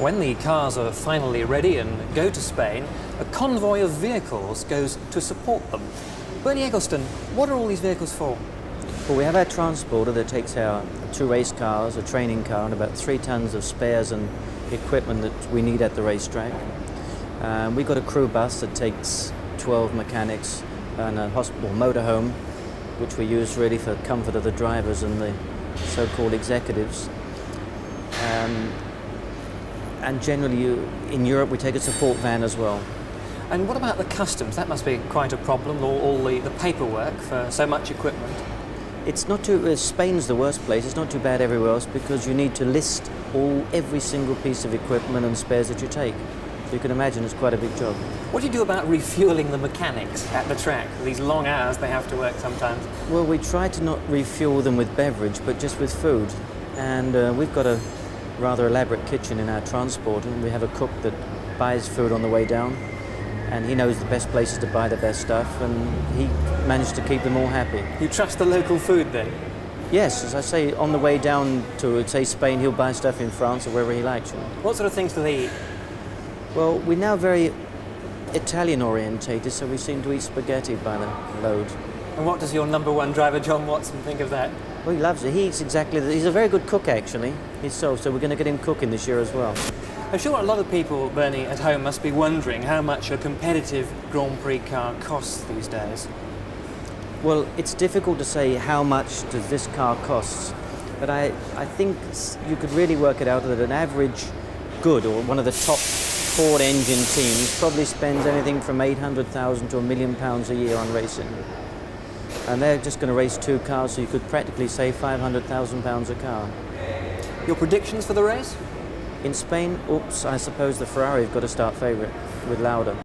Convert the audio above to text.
When the cars are finally ready and go to Spain, a convoy of vehicles goes to support them. Bernie Ecclestone, what are all these vehicles for? Well, we have our transporter that takes our 2 race cars, a training car, and about 3 tons of spares and equipment that we need at the racetrack. We've got a crew bus that takes 12 mechanics and a hospital motorhome, which we use really for comfort of the drivers and the so-called executives. And generally, in Europe, we take a support van as well. And what about the customs? That must be quite a problem, all the paperwork for so much equipment. It's not too, Spain's the worst place. It's not too bad everywhere else because you need to list every single piece of equipment and spares that you take. So you can imagine it's quite a big job. What do you do about refuelling the mechanics at the track? These long hours they have to work sometimes. Well, we try to not refuel them with beverage, but just with food. And we've got a rather elaborate kitchen in our transport, and we have a cook that buys food on the way down, and he knows the best places to buy the best stuff, and he managed to keep them all happy. You trust the local food then? Yes, as I say, on the way down to, say, Spain, he'll buy stuff in France or wherever he likes. What sort of things do they eat? Well, we're now very Italian orientated, so we seem to eat spaghetti by the load. And what does your #1 driver, John Watson, think of that? Well, he loves it. He eats he's a very good cook, actually, himself, so we're going to get him cooking this year as well. I'm sure a lot of people, Bernie, at home must be wondering how much a competitive Grand Prix car costs these days. Well, it's difficult to say how much does this car cost, but I think you could really work it out that an average good, or one of the top Ford engine teams, probably spends anything from £800,000 to £1 million a year on racing. And they're just going to race 2 cars, so you could practically save £500,000 a car. Your predictions for the race? In Spain, I suppose the Ferrari have got to start favourite with Lauda.